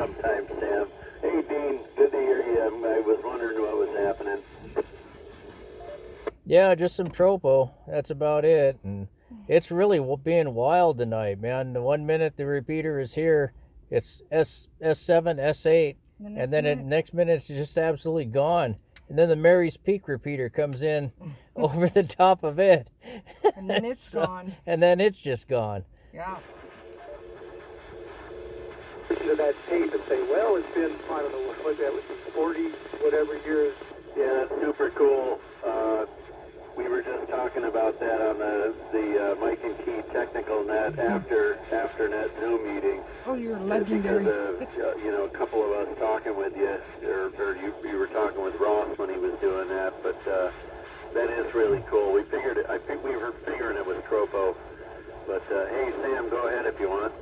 sometime, Sam. Hey, Dean, good to hear you. I was wondering what was happening. Yeah, just some Tropo. That's about it. And it's really being wild tonight, man. The 1 minute the repeater is here, it's S7, S8, and then the next minute it's just absolutely gone. And then the Mary's Peak repeater comes in over the top of it. And then it's gone. And then it's just gone. Yeah. To that tape and say, well, it's been, I don't know, what that was, 40 whatever years. Yeah, that's super cool. We were just talking about that on the Mike and Key technical net after net Zoom meeting. Oh, you're legendary. Because of, a couple of us talking with you, or you were talking with Ross when he was doing that, but that is really cool. We figured it, I think we were figuring it was Tropo, but hey, Sam, go ahead if you want.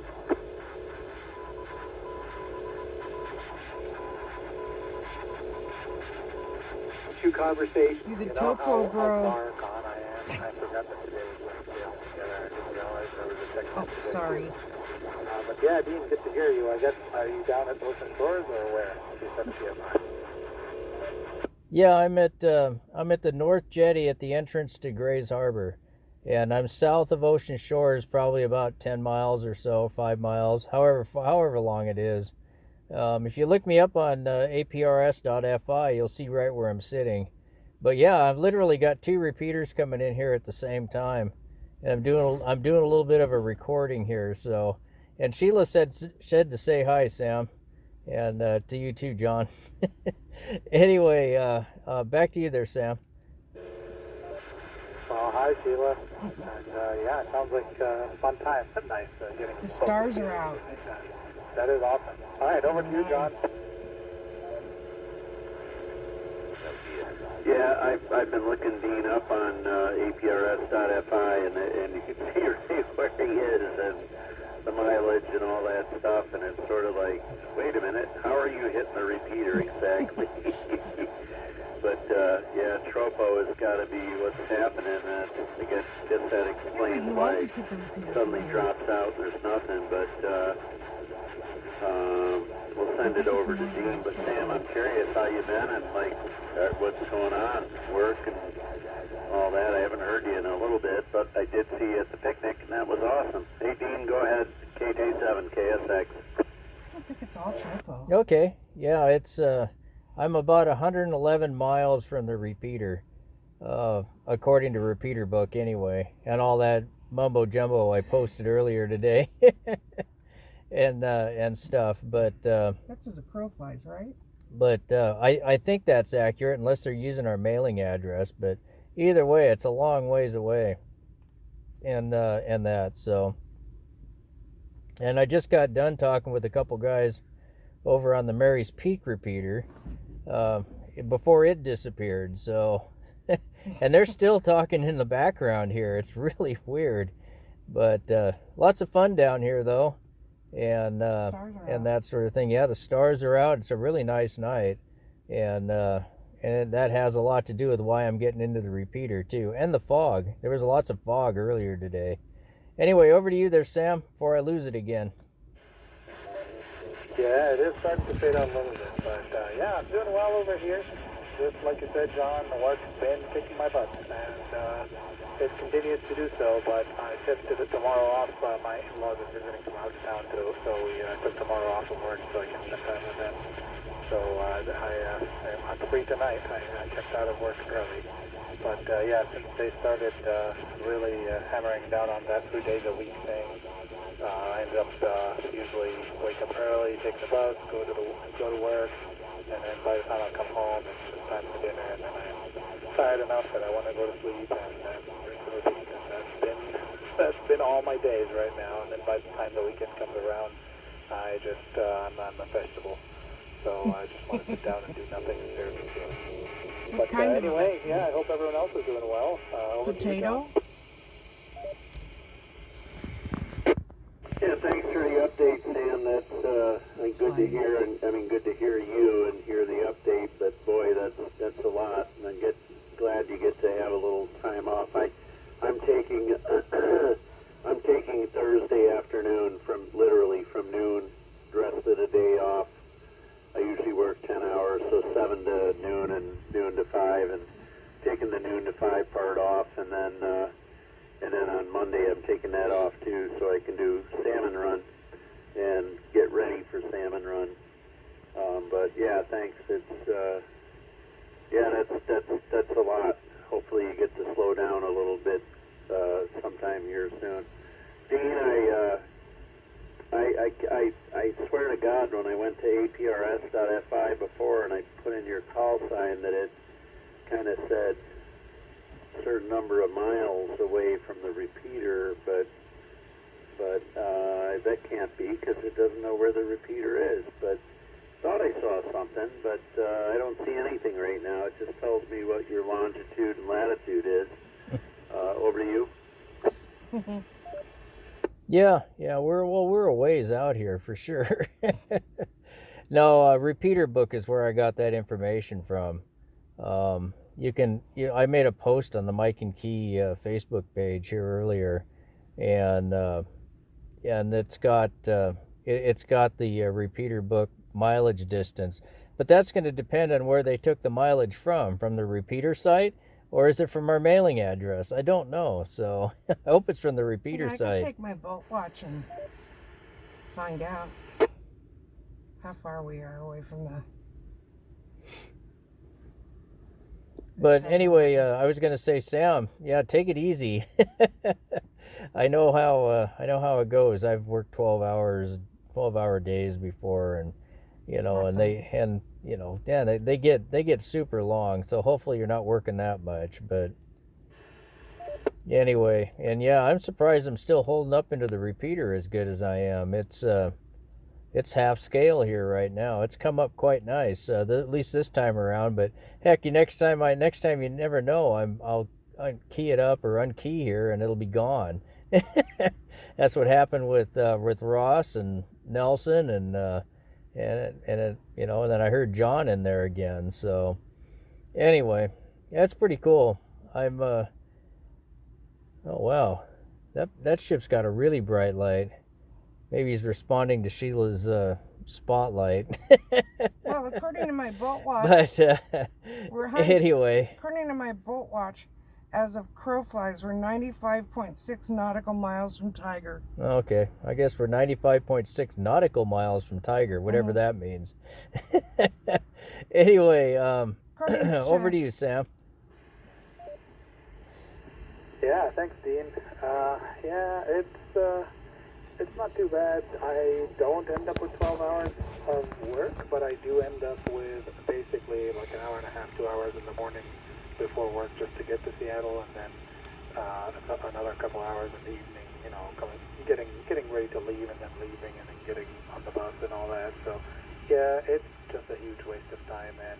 Few conversations. You're the Tropo bro. Far gone I am. I forgot that today was Wednesday altogether. I didn't realize there was a text message. Oh, sorry. But yeah, Dean, good to hear you. I guess, are you down at Ocean Shores or where? 270 Yeah, I'm at the North Jetty at the entrance to Grays Harbor, and I'm south of Ocean Shores, probably about 10 miles or so, 5 miles, however long it is. If you look me up on aprs.fi, you'll see right where I'm sitting. But yeah, I've literally got 2 repeaters coming in here at the same time, and I'm doing a little bit of a recording here. So, and Sheila said to say hi, Sam, and to you too, John. Anyway, back to you there, Sam. Well, hi, Sheila. And yeah, it sounds like a fun time. Nice getting The stars are out. That is awesome. All right, over to you, John. Yeah, I've been looking Dean up on aprs.fi, and you can see right where he is and the mileage and all that stuff, and it's sort of like, wait a minute, how are you hitting the repeater exactly? But yeah, Tropo has got to be what's happening. I guess that explains why it suddenly drops out. There's nothing, but we'll send it over to Dean. But Sam, I'm curious how you been and like what's going on, work and all that. I haven't heard you in a little bit, but I did see you at the picnic, and that was awesome. Hey, Dean, go ahead. KJ7 KSX. I don't think it's all Tropo. Okay, yeah, it's I'm about 111 miles from the repeater, according to Repeater Book anyway, and all that mumbo jumbo I posted earlier today, and stuff. But That's as a crow flies, right? But I think that's accurate unless they're using our mailing address. But either way, it's a long ways away, and that so. And I just got done talking with a couple guys over on the Mary's Peak repeater before it disappeared. So, and they're still talking in the background here. It's really weird, but lots of fun down here though, and that sort of thing. Yeah, the stars are out. It's a really nice night, and that has a lot to do with why I'm getting into the repeater too, and the fog. There was lots of fog earlier today. Anyway, over to you there, Sam, before I lose it again. Yeah, it is starting to fade out a little bit, but yeah, I'm doing well over here. Just like you said, John, the work's been kicking my butt, and it continues to do so, but I shifted it tomorrow off. My in-laws are visiting from out of town, too, so we took tomorrow off from work so I can spend time with them. So I'm free tonight. I checked out of work early. But yeah, since they started really hammering down on that 3 days a week thing, I end up usually wake up early, take the bus, go to work, and then by the time I come home, it's time for dinner, and then I'm tired enough that I want to go to sleep, and rinse and repeat. And that's been all my days right now. And then by the time the weekend comes around, I'm a vegetable. So I just want to sit down and do nothing and stare at the screen. But anyway, yeah, I hope everyone else is doing well. Potato? Yeah, thanks for the update, Sam. That's good to hear, and I mean, good to hear you and hear the update. But boy, that's a lot, and I'm glad you get to have a little time off. I'm taking I'm taking Thursday afternoon from noon, the rest of the day off. noon to 5, and taking the noon to 5 part off, and then on Monday I'm taking that off too, so I can do salmon run and get ready for salmon run. But yeah, thanks. It's that's a lot. Hopefully you get to slow down a little bit sometime here soon. Dean, I swear to God, when I went to APRS.FI before and I put in your call sign that it kind of said a certain number of miles away from the repeater, but that can't be because it doesn't know where the repeater is. But thought I saw something, but I don't see anything right now. It just tells me what your longitude and latitude is. Over to you. Yeah, we're a ways out here for sure. No, repeater book is where I got that information from. I made a post on the Mike and Key Facebook page here earlier, and it's got the repeater book mileage distance, but that's going to depend on where they took the mileage from the repeater site, or is it from our mailing address? I don't know, so I hope it's from the repeater I site. can take my boat watch and find out how far we are away from the. But anyway, I was going to say, Sam, yeah, take it easy. I know how it goes. I've worked 12-hour days before, and they get super long. So hopefully you're not working that much. But anyway, and yeah, I'm surprised I'm still holding up into the repeater as good as I am. It's half scale here right now. It's come up quite nice, at least this time around. But heck, next time you never know. I'll key it up or unkey here, and it'll be gone. That's what happened with Ross and Nelson, and then I heard John in there again. So anyway, that's pretty cool. Oh wow, that ship's got a really bright light. Maybe he's responding to Sheila's spotlight. Well, according to my boat watch, But anyway, according to my boat watch, as of crow flies, we're 95.6 nautical miles from Tiger. Okay, I guess we're 95.6 nautical miles from Tiger, whatever that means. Anyway, over to you, Sam. Yeah, thanks, Dean. It's not too bad. I don't end up with 12 hours of work, but I do end up with basically like an hour and a half, 2 hours in the morning before work just to get to Seattle, and then another couple hours in the evening, getting ready to leave, and then leaving, and then getting on the bus and all that. So, yeah, it's just a huge waste of time, and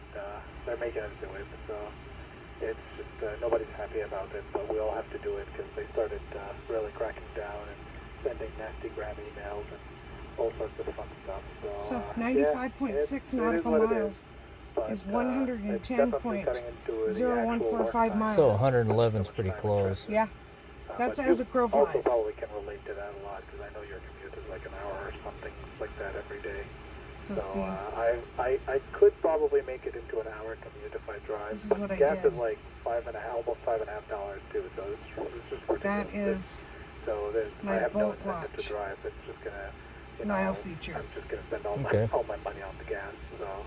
they're making us do it. So it's just nobody's happy about it, but we all have to do it because they started really cracking down and sending nasty gram emails and all sorts of fun stuff. So 95.6 nautical miles is 110.0145 miles. So 111 is pretty close. Yeah, that's as a crow also flies. probably can relate to that a lot because I know your commute is like an hour or something like that every day. So So I could probably make it into an hour commute if I drive. This is But what I gas did. is like almost $5.50 too. So it's just ridiculous. That is So my I have no boat incentive watch. to drive. It's just gonna, Nile feature. I'm just gonna spend all Okay. my money on the gas. So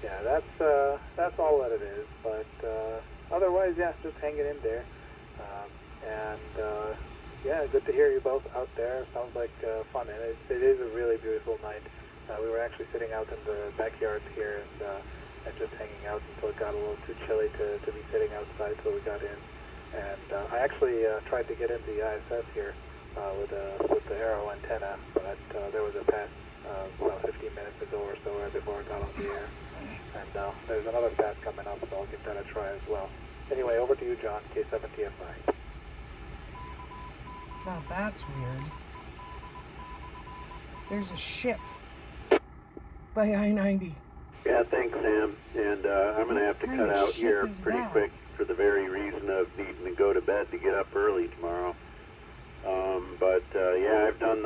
yeah, that's all that it is. But otherwise, yeah, just hanging in there. Yeah, good to hear you both out there. Sounds like fun, and it is a really beautiful night. We were actually sitting out in the backyard here and just hanging out until it got a little too chilly to be sitting outside, so we got in. And I actually tried to get into the ISS here with the Arrow antenna, but there was a pass about 15 minutes ago or so right before I got on the air. And there's another pass coming up, so I'll give that a try as well. Anyway, over to you, John, K7TFI. Now that's weird. There's a ship by I-90. Yeah, thanks, Sam. And I'm going to have to What cut kind of out ship here is pretty that? quick for the very reason of needing to go to bed to get up early tomorrow. Yeah, I've done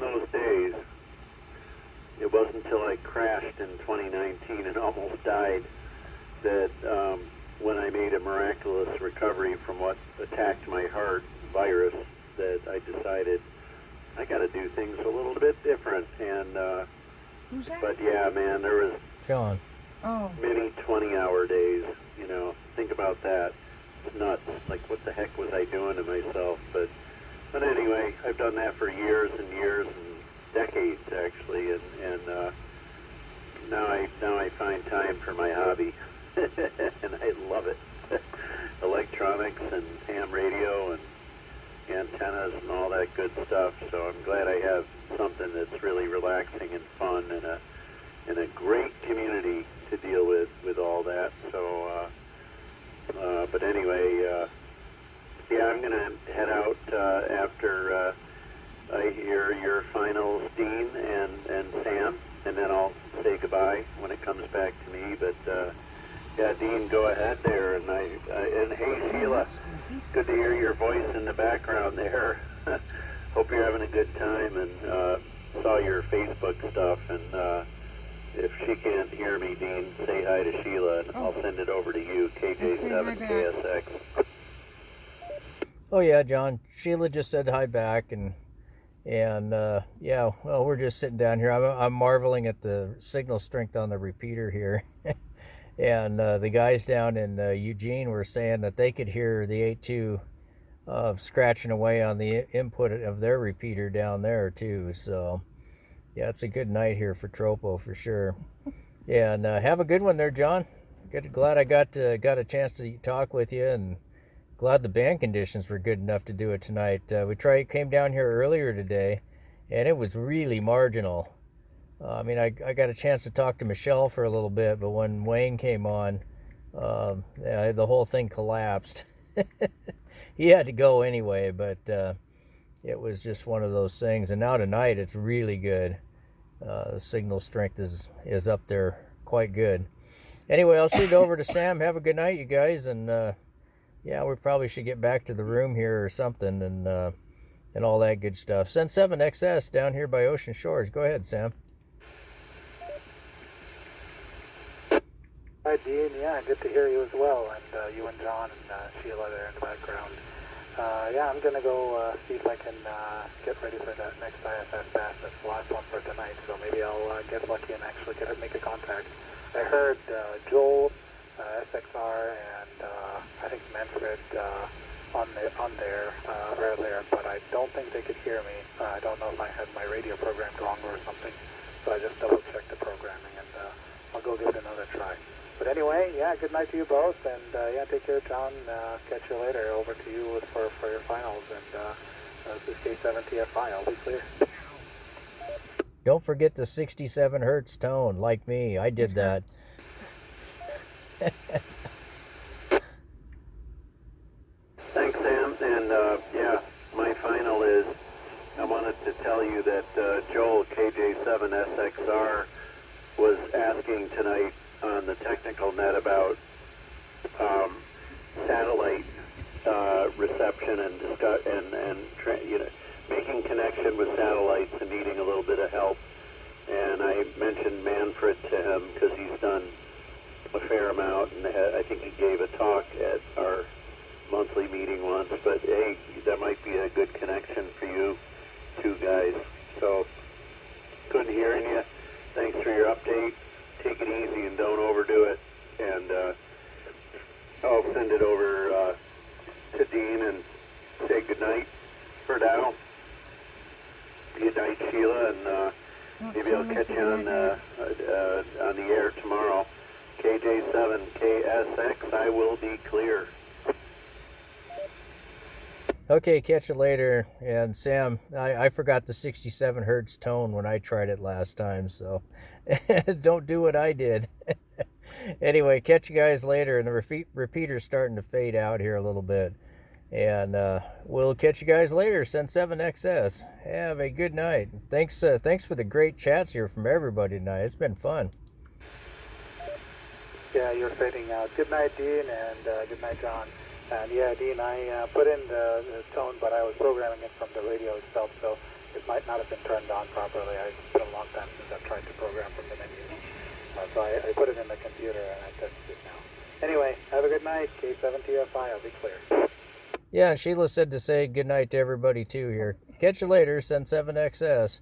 those days. it wasn't until I crashed in 2019 and almost died that when I made a miraculous recovery from what attacked my heart virus, that I decided I got to do things a little bit different. And Who's that? but yeah, man, there was John. Oh, many 20-hour days. You know, think about that. It's nuts. Like, what the heck was I doing to myself? But anyway, I've done that for years and years and decades actually, and now I find time for my hobby, and I love it. Electronics and ham radio and antennas and all that good stuff. So I'm glad I have something that's really relaxing and fun, and a great community to deal with all that. So, but anyway, yeah, I'm gonna head out after I hear your finals, Dean and Sam, and then I'll say goodbye when it comes back to me. But yeah, Dean, go ahead there, and and hey, Sheila, good to hear your voice in the background there. Hope you're having a good time, and saw your Facebook stuff, and if she can't hear me, Dean, say hi to Sheila, and I'll send it over to you, KJ7KSX. Oh yeah, John. Sheila just said hi back, and yeah. Well, we're just sitting down here. I'm marveling at the signal strength on the repeater here, and the guys down in Eugene were saying that they could hear the 8.2 scratching away on the input of their repeater down there too. So yeah, it's a good night here for Tropo for sure. Yeah, and have a good one there, John. Glad I got a chance to talk with you, and glad the band conditions were good enough to do it tonight. Came down here earlier today, and it was really marginal. I mean, I got a chance to talk to Michelle for a little bit, but when Wayne came on, yeah, the whole thing collapsed. He had to go anyway, but it was just one of those things. And now tonight, it's really good. The signal strength is up there quite good. Anyway, I'll shoot it over to Sam. Have a good night, you guys, and yeah, we probably should get back to the room here or something, and all that good stuff. Send 7XS down here by Ocean Shores. Go ahead, Sam. Hi, Dean. Yeah, good to hear you as well, and you and John and Sheila there in the background. Yeah, I'm going to go see if I can get ready for that next ISS pass. That's the last one for tonight, so maybe I'll get lucky and actually make a contact. I heard Joel, SXR, and I think Manfred on there earlier, but I don't think they could hear me. I don't know if I had my radio programmed wrong or something, so I just double-checked the programming, and I'll go give it another try. But anyway, yeah, good night to you both, and yeah, take care, John. Catch you later. Over to you for your finals, and this is K7TFI. I'll be clear. Don't forget the 67 hertz tone, like me. I did that. Thanks, Sam. And yeah, my final is, I wanted to tell you that Joel, KJ7SXR, was asking tonight on the technical net about satellite reception and you know, making connection with satellites and needing a little bit of help. And I mentioned Manfred to him because he's done a fair amount, and I think he gave a talk at our monthly meeting once. But hey, that might be a good connection for you two guys. So, good hearing you. Thanks for your update. Take it easy and don't overdo it. And I'll send it over to Dean and say goodnight for now. Good night, Sheila, and maybe I'll catch you on the air tomorrow. KJ7KSX, I will be clear. Okay, catch you later. And Sam, I forgot the 67 hertz tone when I tried it last time, so don't do what I did. Anyway, catch you guys later. And the repeater's starting to fade out here a little bit. And we'll catch you guys later. Send 7XS. Have a good night. Thanks for the great chats here from everybody tonight. It's been fun. Yeah, you're fading out. Good night, Dean, and good night, John. And yeah, Dean, I put in the tone, but I was programming it from the radio itself, so it might not have been turned on properly. It's been a long time since I've tried to program from the menu. So I put it in the computer and I tested it now. Anyway, have a good night. K7TFI, I'll be clear. Yeah, and Sheila said to say good night to everybody too here. Catch you later, Send 7XS.